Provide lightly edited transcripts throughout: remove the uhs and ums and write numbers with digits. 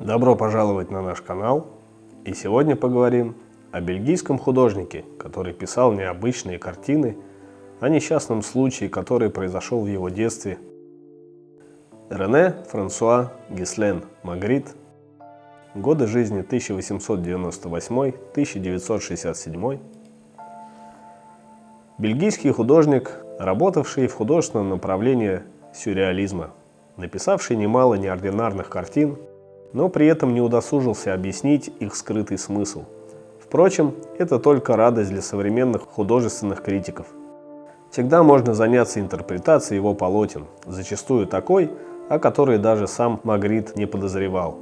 Добро пожаловать на наш канал, и сегодня поговорим о бельгийском художнике, который писал необычные картины, о несчастном случае, который произошел в его детстве. Рене Франсуа Гислен Магрит, годы жизни 1898-1967, бельгийский художник, работавший в художественном направлении сюрреализма, написавший немало неординарных картин, но при этом не удосужился объяснить их скрытый смысл. Впрочем, это только радость для современных художественных критиков. Всегда можно заняться интерпретацией его полотен, зачастую такой, о которой даже сам Магрит не подозревал.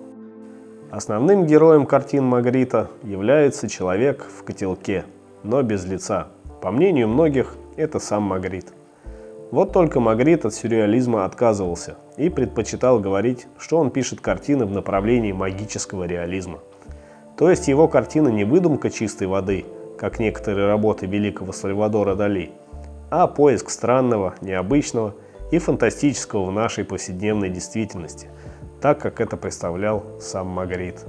Основным героем картин Магрита является человек в котелке, но без лица. По мнению многих, это сам Магрит. Вот только Магрит от сюрреализма отказывался и предпочитал говорить, что он пишет картины в направлении магического реализма. То есть его картина не выдумка чистой воды, как некоторые работы великого Сальвадора Дали, а поиск странного, необычного и фантастического в нашей повседневной действительности, так как это представлял сам Магрит.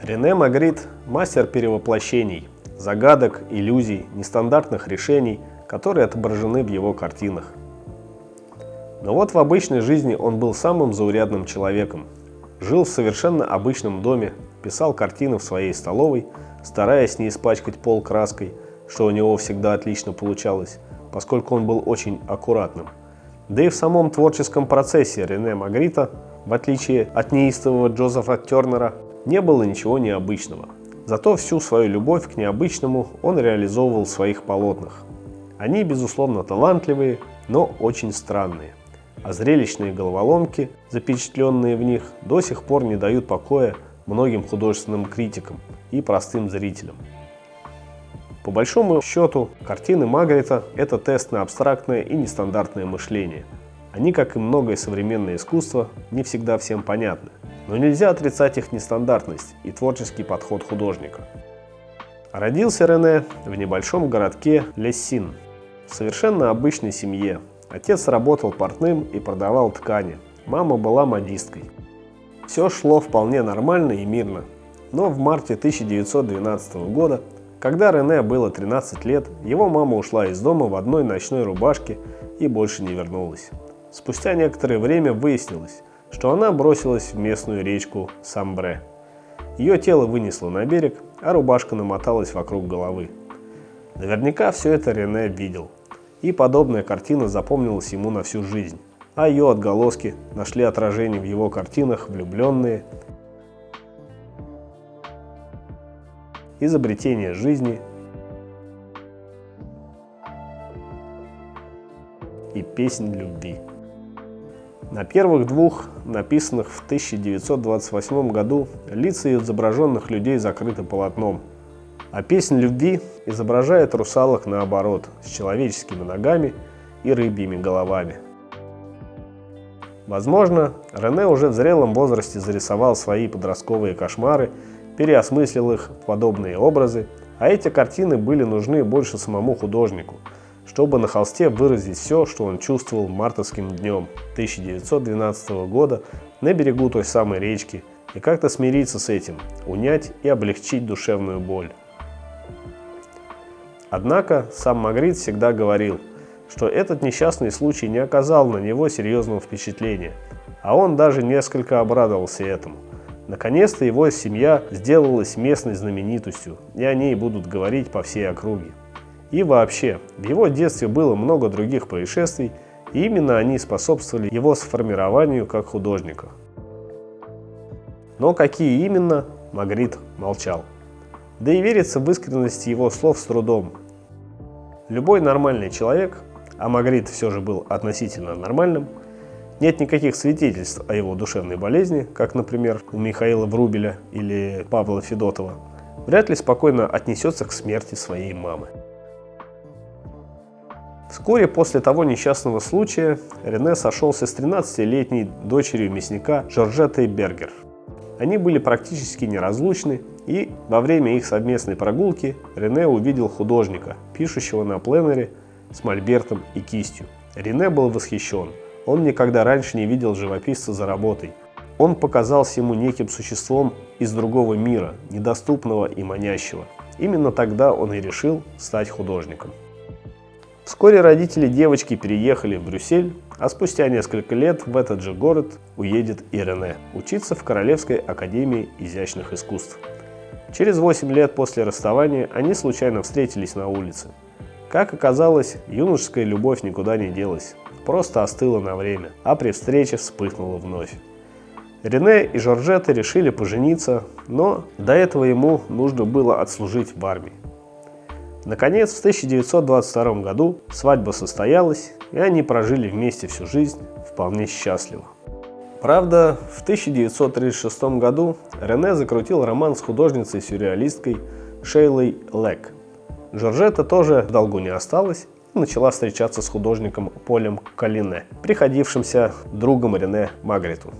Рене Магрит – мастер перевоплощений, загадок, иллюзий, нестандартных решений, которые отображены в его картинах. Но вот в обычной жизни он был самым заурядным человеком. Жил в совершенно обычном доме, писал картины в своей столовой, стараясь не испачкать пол краской, что у него всегда отлично получалось, поскольку он был очень аккуратным. Да и в самом творческом процессе Рене Магрита, в отличие от неистового Джозефа Тернера, не было ничего необычного. Зато всю свою любовь к необычному он реализовывал в своих полотнах. Они, безусловно, талантливые, но очень странные. А зрелищные головоломки, запечатленные в них, до сих пор не дают покоя многим художественным критикам и простым зрителям. По большому счету, картины Магрита – это тест на абстрактное и нестандартное мышление. Они, как и многое современное искусство, не всегда всем понятны. Но нельзя отрицать их нестандартность и творческий подход художника. Родился Рене в небольшом городке Лессин, в совершенно обычной семье. Отец работал портным и продавал ткани, мама была модисткой. Все шло вполне нормально и мирно. Но в марте 1912 года, когда Рене было 13 лет, его мама ушла из дома в одной ночной рубашке и больше не вернулась. Спустя некоторое время выяснилось, что она бросилась в местную речку Самбре. Ее тело вынесло на берег, а рубашка намоталась вокруг головы. Наверняка все это Рене видел, и подобная картина запомнилась ему на всю жизнь, а ее отголоски нашли отражение в его картинах «Влюбленные», «Изобретение жизни» и «Песнь любви». На первых двух, написанных в 1928 году, лица изображенных людей закрыты полотном, а «Песнь любви» изображает русалок наоборот, с человеческими ногами и рыбьими головами. Возможно, Рене уже в зрелом возрасте зарисовал свои подростковые кошмары, переосмыслил их в подобные образы, а эти картины были нужны больше самому художнику, чтобы на холсте выразить все, что он чувствовал мартовским днем 1912 года на берегу той самой речки, и как-то смириться с этим, унять и облегчить душевную боль. Однако сам Магрит всегда говорил, что этот несчастный случай не оказал на него серьезного впечатления, а он даже несколько обрадовался этому. Наконец-то его семья сделалась местной знаменитостью, и о ней будут говорить по всей округе. И вообще, в его детстве было много других происшествий, и именно они способствовали его сформированию как художника. Но какие именно, Магрит молчал. Да и верится в искренность его слов с трудом. Любой нормальный человек, а Магрит все же был относительно нормальным, нет никаких свидетельств о его душевной болезни, как, например, у Михаила Врубеля или Павла Федотова, вряд ли спокойно отнесется к смерти своей мамы. Вскоре после того несчастного случая Рене сошелся с 13-летней дочерью мясника Жоржеттой Бергер. Они были практически неразлучны, и во время их совместной прогулки Рене увидел художника, пишущего на пленэре с мольбертом и кистью. Рене был восхищен. Он никогда раньше не видел живописца за работой. он показался ему неким существом из другого мира, недоступного и манящего. Именно тогда он и решил стать художником. Вскоре родители девочки переехали в Брюссель, а спустя несколько лет в этот же город уедет и Рене учиться в Королевской академии изящных искусств. Через 8 лет после расставания они случайно встретились на улице. Как оказалось, юношеская любовь никуда не делась, просто остыла на время, а при встрече вспыхнула вновь. Рене и Жоржетта решили пожениться, но до этого ему нужно было отслужить в армии. Наконец, в 1922 году свадьба состоялась, и они прожили вместе всю жизнь вполне счастливо. Правда, в 1936 году Рене закрутил роман с художницей-сюрреалисткой Шейлой Лек. Жоржетта тоже в долгу не осталась и начала встречаться с художником Полем Каллине, приходившимся другом Рене Магриту.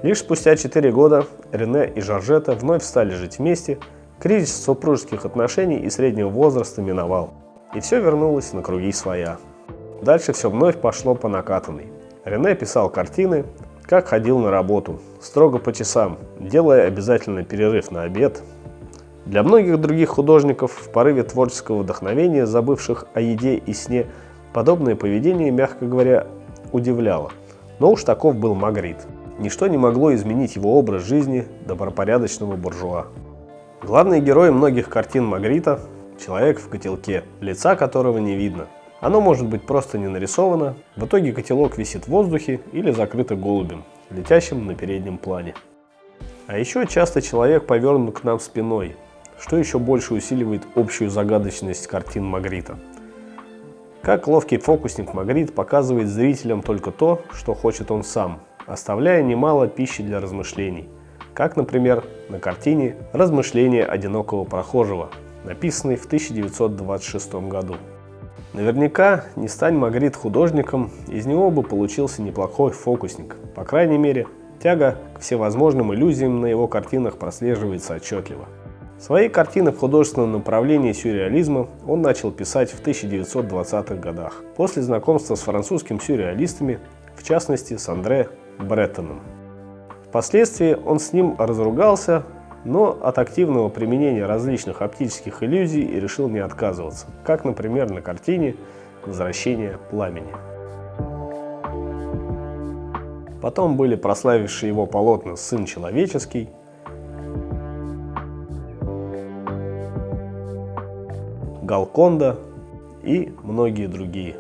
Лишь спустя 4 года Рене и Жоржетта вновь стали жить вместе, кризис супружеских отношений и среднего возраста миновал, и все вернулось на круги своя. Дальше все вновь пошло по накатанной. Рене писал картины, как ходил на работу, строго по часам, делая обязательно перерыв на обед. Для многих других художников в порыве творческого вдохновения, забывших о еде и сне, подобное поведение, мягко говоря, удивляло. Но уж таков был Магрит. Ничто не могло изменить его образ жизни добропорядочного буржуа. Главный герой многих картин Магрита – человек в котелке, лица которого не видно. Оно может быть просто не нарисовано, в итоге котелок висит в воздухе или закрыто голубем, летящим на переднем плане. А еще часто человек повернут к нам спиной, что еще больше усиливает общую загадочность картин Магрита. Как ловкий фокусник, Магрит показывает зрителям только то, что хочет он сам, оставляя немало пищи для размышлений, как, например, на картине «Размышления одинокого прохожего», написанной в 1926 году. Наверняка, не стань Магрит художником, из него бы получился неплохой фокусник. По крайней мере, тяга к всевозможным иллюзиям на его картинах прослеживается отчетливо. Свои картины в художественном направлении сюрреализма он начал писать в 1920-х годах, после знакомства с французскими сюрреалистами, в частности с Андре Бреттоном. Впоследствии он с ним разругался, но от активного применения различных оптических иллюзий и решил не отказываться, как, например, на картине «Возвращение пламени». Потом были прославившие его полотна «Сын человеческий», «Галконда» и многие другие.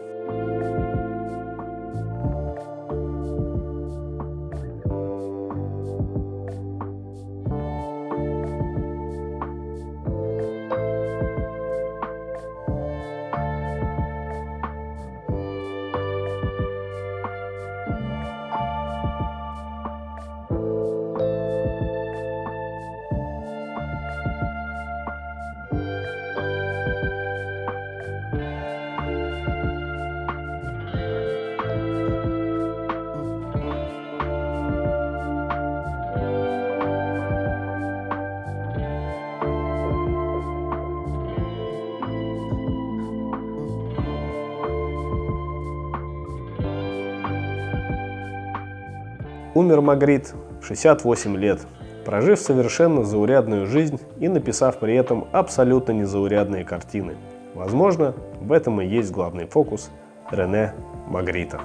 Умер Магрит в 68 лет, прожив совершенно заурядную жизнь и написав при этом абсолютно незаурядные картины. Возможно, в этом и есть главный фокус Рене Магрита.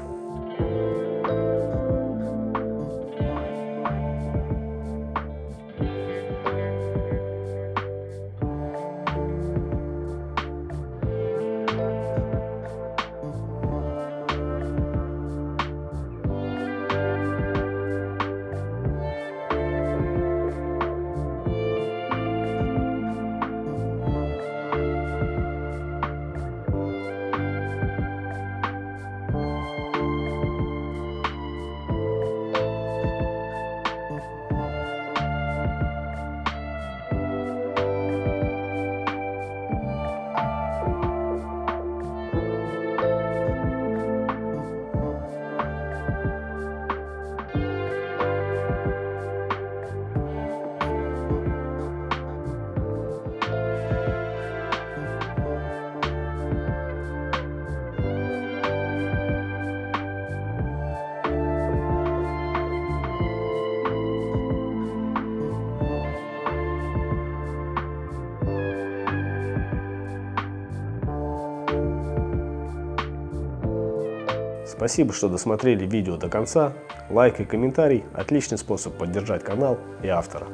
Спасибо, что досмотрели видео до конца. Лайк и комментарий – отличный способ поддержать канал и автора.